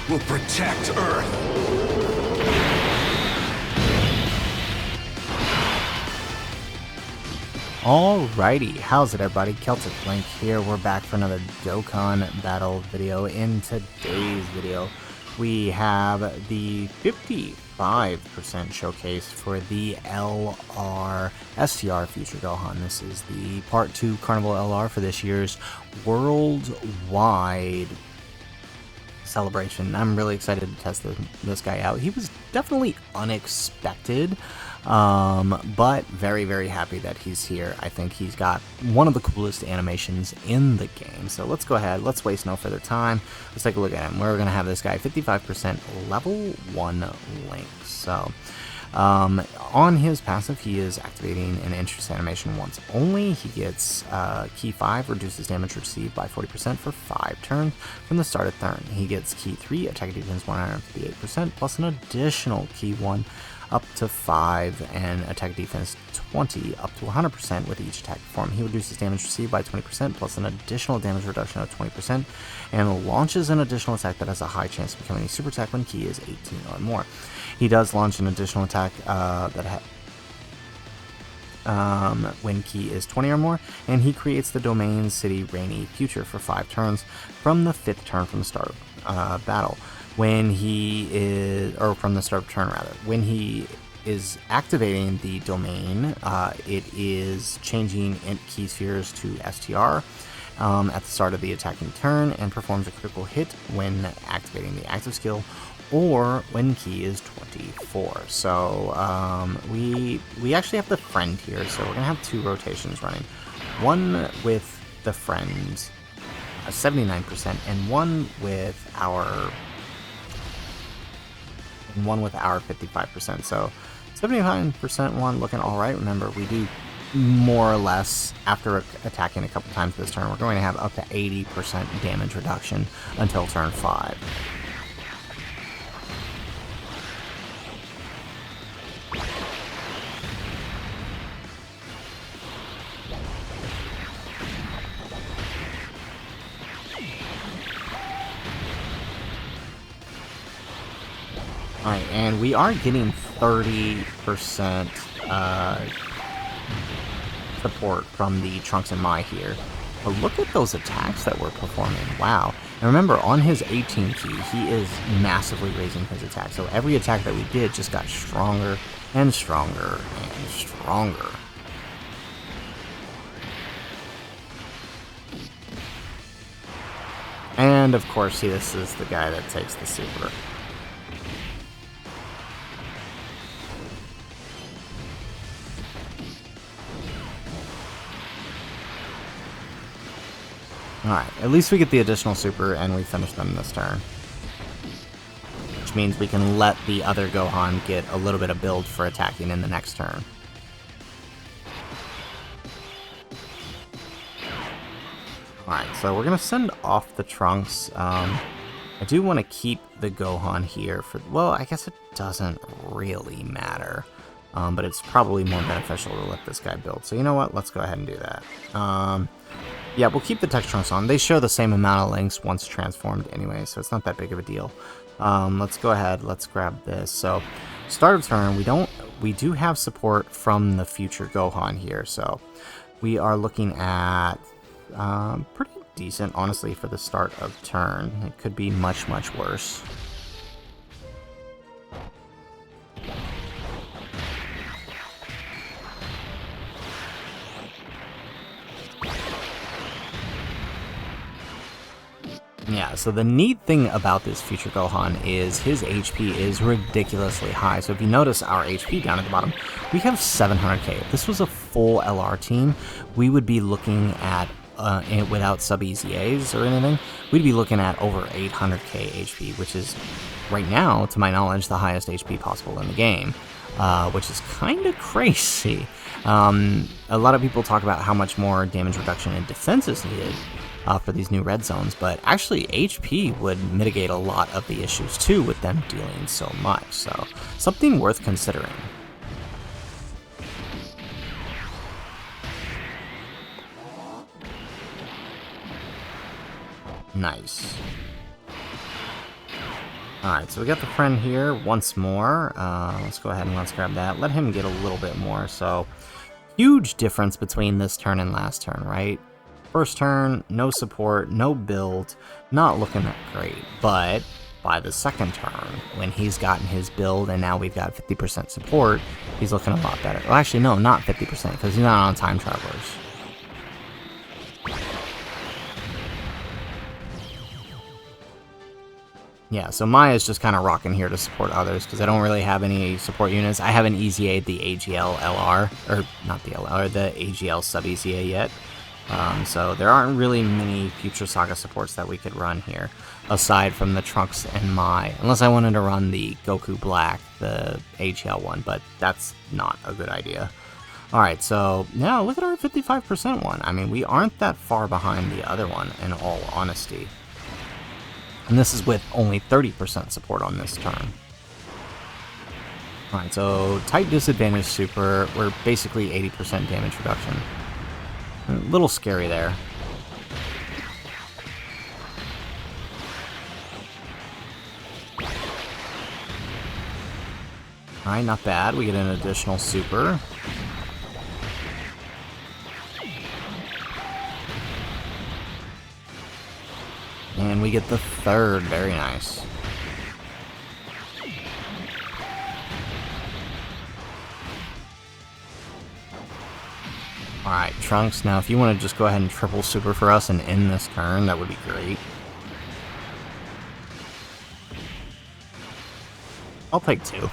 will protect Earth. Alrighty, how's it everybody? Celtic Link here. We're back for another Dokkan battle video. In today's video, we have the 55% showcase for the LR STR Future Gohan. This is the Part 2 Carnival LR for this year's worldwide celebration. I'm really excited to test this guy out. He was definitely unexpected, but very, very happy that he's here. I think he's got one of the coolest animations in the game. So let's go ahead, let's waste no further time. Let's take a look at him. We're going to have this guy 55% level 1 link. So on his passive, he is activating an interest animation once only. He gets key 5, reduces damage received by 40% for 5 turns from the start of turn. He gets key 3, attack defense 158%, plus an additional key 1 up to 5, and attack defense 20 up to 100% with each attack performed. He reduces damage received by 20%, plus an additional damage reduction of 20%, and launches an additional attack that has a high chance of becoming a super attack when key is 18 or more. He does launch an additional attack when key is 20 or more, and he creates the domain city rainy future for 5 turns from the 5th turn from the start of battle. When he is, or from the start of turn rather, when he is activating the domain, it is changing int key spheres to STR at the start of the attacking turn, and performs a critical hit when activating the active skill or when key is 24. So we actually have the friend here, so we're gonna have 2 rotations running, one with the friend 79% and one with our 55%. So 79% one looking all right. Remember, we do more or less, after attacking a couple times this turn, we're going to have up to 80% damage reduction until turn 5. Alright, and we are getting 30% support from the Trunks and Mai here. But look at those attacks that we're performing. Wow. And remember, on his 18 key, he is massively raising his attack. So every attack that we did just got stronger and stronger and stronger. And of course, this is the guy that takes the super. Alright, at least we get the additional super and we finish them this turn. Which means we can let the other Gohan get a little bit of build for attacking in the next turn. Alright, so we're going to send off the Trunks. I do want to keep the Gohan here for... Well, I guess it doesn't really matter. But it's probably more beneficial to let this guy build. So you know what? Let's go ahead and do that. Yeah, we'll keep the text Trunks on. They show the same amount of links once transformed anyway, so it's not that big of a deal. Let's go ahead, let's grab this. So, start of turn, we do have support from the Future Gohan here, so we are looking at pretty decent, honestly, for the start of turn. It could be much, much worse. Yeah, so the neat thing about this Future Gohan is his HP is ridiculously high. So if you notice our HP down at the bottom, we have 700k. If this was a full LR team, we would be looking at, without sub-EZAs or anything, we'd be looking at over 800k HP, which is, right now, to my knowledge, the highest HP possible in the game, which is kind of crazy. A lot of people talk about how much more damage reduction and defense is needed for these new red zones, but actually HP would mitigate a lot of the issues too with them dealing so much, so something worth considering. Nice. Alright, so we got the friend here once more. Let's go ahead and let's grab that. Let him get a little bit more. So, huge difference between this turn and last turn, right? First turn, no support, no build, not looking that great. But by the second turn, when he's gotten his build and now we've got 50% support, he's looking a lot better. Well, actually, no, not 50% because he's not on time travelers. Yeah, so Maya's just kind of rocking here to support others, because I don't really have any support units. I haven't EZA'd the AGL LR, or not the LR, the AGL sub-EZA yet. So there aren't really many Future Saga supports that we could run here, aside from the Trunks and Mai. Unless I wanted to run the Goku Black, the AGL one, but that's not a good idea. Alright, so now look at our 55% one. I mean, we aren't that far behind the other one, in all honesty. And this is with only 30% support on this turn. Alright, so type disadvantage super, we're basically 80% damage reduction. A little scary there. Alright, not bad. We get an additional super. And we get the third. Very nice. Alright, Trunks, now if you want to just go ahead and triple super for us and end this turn, that would be great. I'll take 2.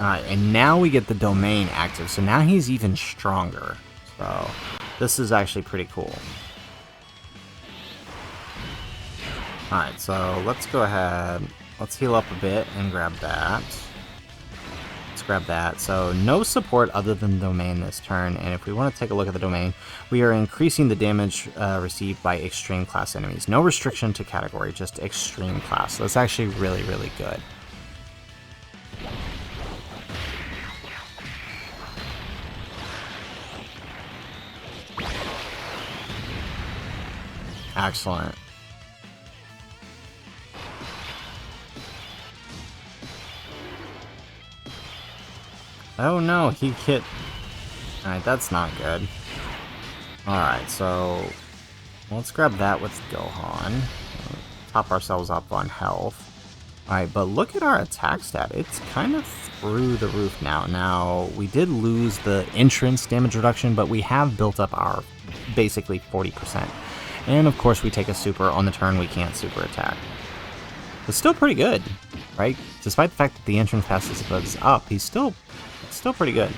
Alright, and now we get the domain active, so now he's even stronger. So, this is actually pretty cool. Alright, so let's go ahead, let's heal up a bit and grab that. Let's grab that. So, no support other than domain this turn, and if we want to take a look at the domain, we are increasing the damage received by extreme class enemies. No restriction to category, just extreme class. So that's actually really, really good. Excellent. Oh no, he hit... Alright, that's not good. Alright, so... let's grab that with Gohan. Top ourselves up on health. Alright, but look at our attack stat. It's kind of through the roof now. Now, we did lose the entrance damage reduction, but we have built up our basically 40%. And of course we take a super on the turn we can't super attack. It's still pretty good, right? Despite the fact that the entrance passive is up, he's still pretty good.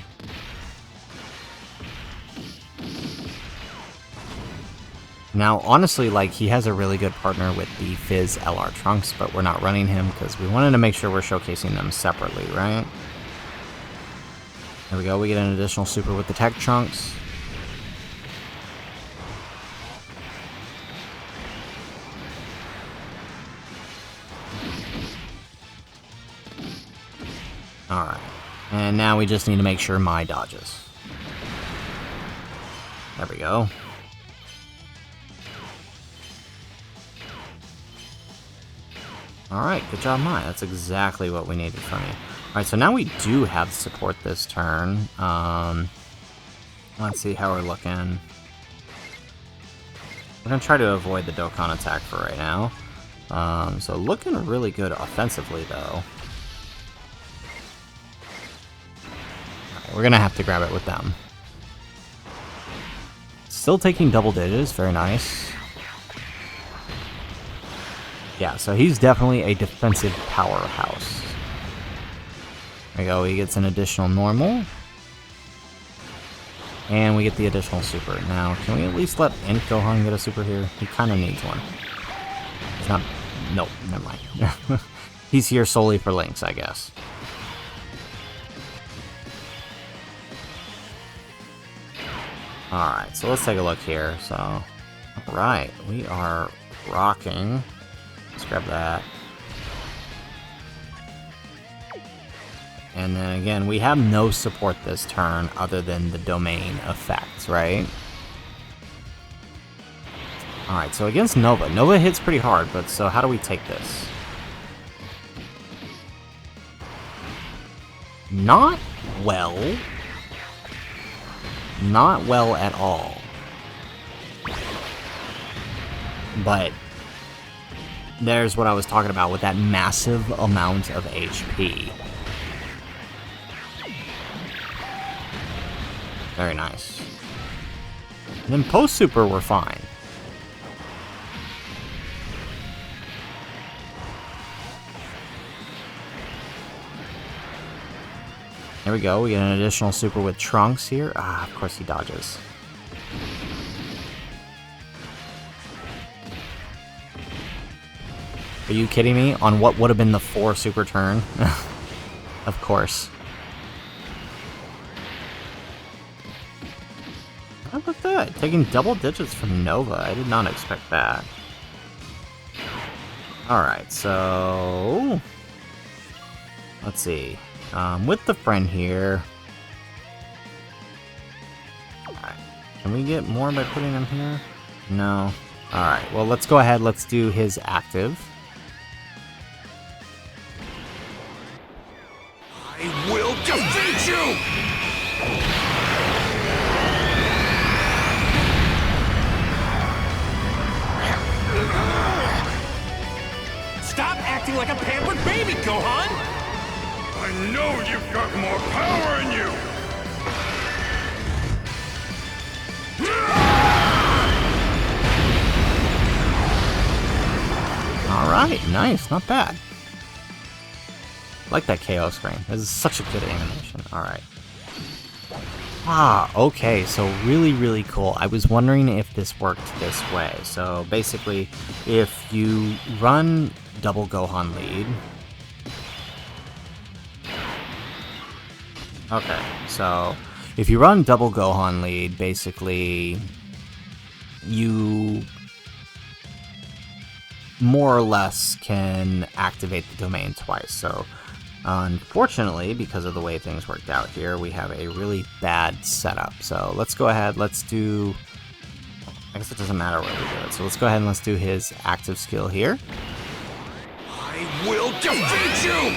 Now, honestly, like, he has a really good partner with the Fizz LR Trunks, but we're not running him because we wanted to make sure we're showcasing them separately, right? There we go, we get an additional super with the Tech Trunks. Alright, and now we just need to make sure Mai dodges. There we go. Alright, good job, Mai. That's exactly what we needed from you. Alright, so now we do have support this turn. Let's see how we're looking. We're going to try to avoid the Dokkan attack for right now. So looking really good offensively, though. We're going to have to grab it with them. Still taking double digits. Very nice. Yeah, so he's definitely a defensive powerhouse. There we go. He gets an additional normal. And we get the additional super. Now, can we at least let Int Gohan get a super here? He kind of needs one. He's not... Nope, never mind. He's here solely for Lynx, I guess. Alright, so let's take a look here. So, alright, we are rocking. Let's grab that. And then again, we have no support this turn other than the domain effects, right? Alright, so against Nova. Nova hits pretty hard, but so how do we take this? Not well. Not well at all. But there's what I was talking about with that massive amount of HP. Very nice. And then post-super, we're fine. There we go, we get an additional super with Trunks here. Ah, of course he dodges. Are you kidding me? On what would have been the 4 super turn? Of course. How about that? Taking double digits from Nova. I did not expect that. Alright, so... let's see. With the friend here... Alright. Can we get more by putting him here? No. Alright, well let's go ahead, let's do his active. I will defeat you! Stop acting like a pampered baby, Gohan! I know you've got more power in you! Alright, nice, not bad. I like that KO screen. This is such a good animation. Alright. Ah, okay, so really, really cool. I was wondering if this worked this way. So basically, if you run double Gohan lead... Okay, so if you run double Gohan lead, basically you more or less can activate the domain twice. So unfortunately, because of the way things worked out here, we have a really bad setup. So let's go ahead, let's do... I guess it doesn't matter where we do it. So let's go ahead and let's do his active skill here. I will defeat you!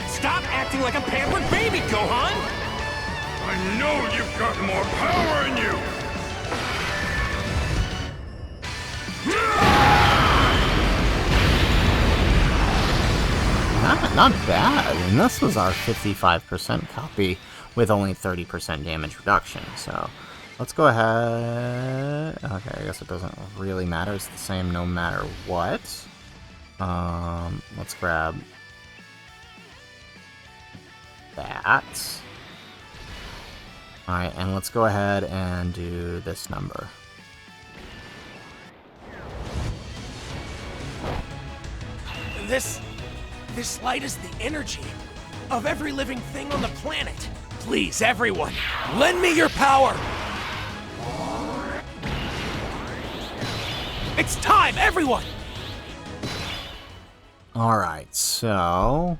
Stop acting like a pampered baby, Gohan! I know you've got more power in you! Not bad, and this was our 55% copy with only 30% damage reduction, so let's go ahead... Okay, I guess it doesn't really matter, it's the same no matter what. Let's grab that. Alright, and let's go ahead and do this number. This light is the energy of every living thing on the planet. Please, everyone, lend me your power! It's time, everyone! Alright, so...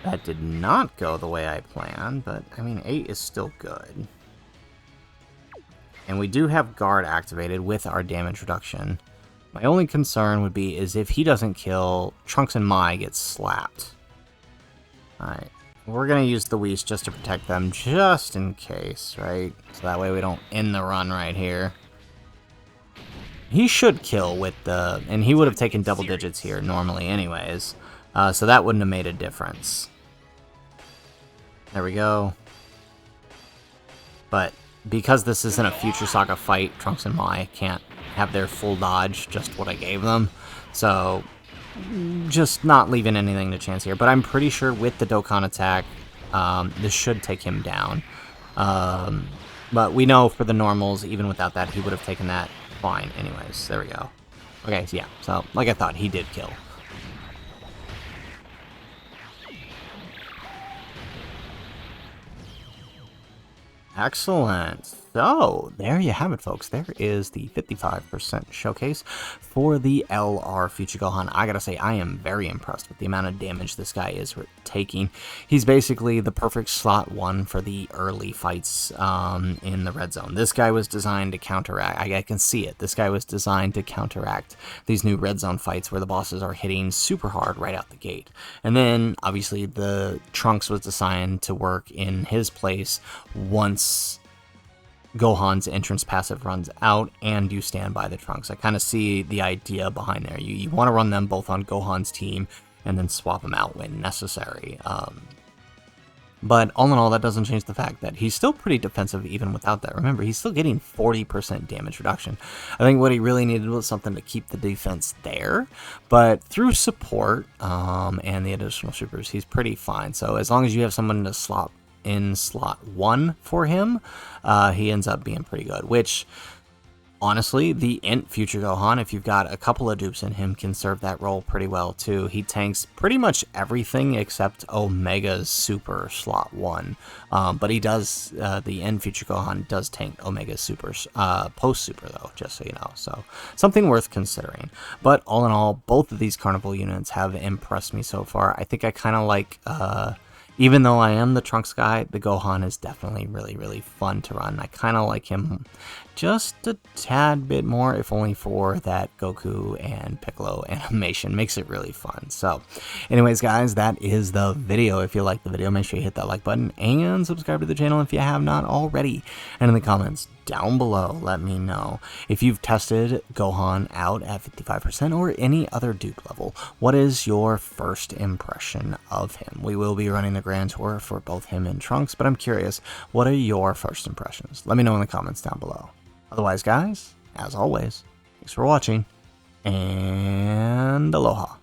that did not go the way I planned, but, I mean, 8 is still good. And we do have guard activated with our damage reduction. My only concern would be is if he doesn't kill, Trunks and Mai get slapped. Alright, we're gonna use the Whis just to protect them, just in case, right? So that way we don't end the run right here. He should kill with the... and he would have taken double digits here normally anyways. So that wouldn't have made a difference. There we go. But because this isn't a Future Saga fight, Trunks and Mai can't have their full dodge, just what I gave them. So, just not leaving anything to chance here. But I'm pretty sure with the Dokkan attack, This should take him down. But we know for the normals, even without that, he would have taken that fine anyways. There we go. Okay, so yeah. So, like I thought, he did kill. Excellent. So, there you have it, folks. There is the 55% showcase for the LR Future Gohan. I gotta say, I am very impressed with the amount of damage this guy is taking. He's basically the perfect slot 1 for the early fights in the red zone. This guy was designed to counteract. I can see it. This guy was designed to counteract these new red zone fights where the bosses are hitting super hard right out the gate. And then, obviously, the Trunks was designed to work in his place once Gohan's entrance passive runs out and you stand by the Trunks. I kind of see the idea behind there. You want to run them both on Gohan's team and then swap them out when necessary. But all in all, that doesn't change the fact that he's still pretty defensive even without that. Remember, he's still getting 40% damage reduction. I think what he really needed was something to keep the defense there. But through support and the additional supers, he's pretty fine. So as long as you have someone to slot in slot 1 for him, he ends up being pretty good, which honestly, the Int Future Gohan, if you've got a couple of dupes in him, can serve that role pretty well too. He tanks pretty much everything except Omega's Super slot 1, but he does, the Int Future Gohan does tank Omega's Super, post Super though, just so you know, so something worth considering. But all in all, both of these Carnival units have impressed me so far. I think I kind of like, even though I am the Trunks guy, the Gohan is definitely really, really fun to run. I kind of like him just a tad bit more, if only for that Goku and Piccolo animation. Makes it really fun. So, anyways, guys, that is the video. If you like the video, make sure you hit that like button and subscribe to the channel if you have not already. And in the comments down below, let me know if you've tested Gohan out at 55% or any other dupe level. What is your first impression of him? We will be running the Grand Tour for both him and Trunks, but I'm curious, what are your first impressions? Let me know in the comments down below. Otherwise, guys, as always, thanks for watching, and aloha.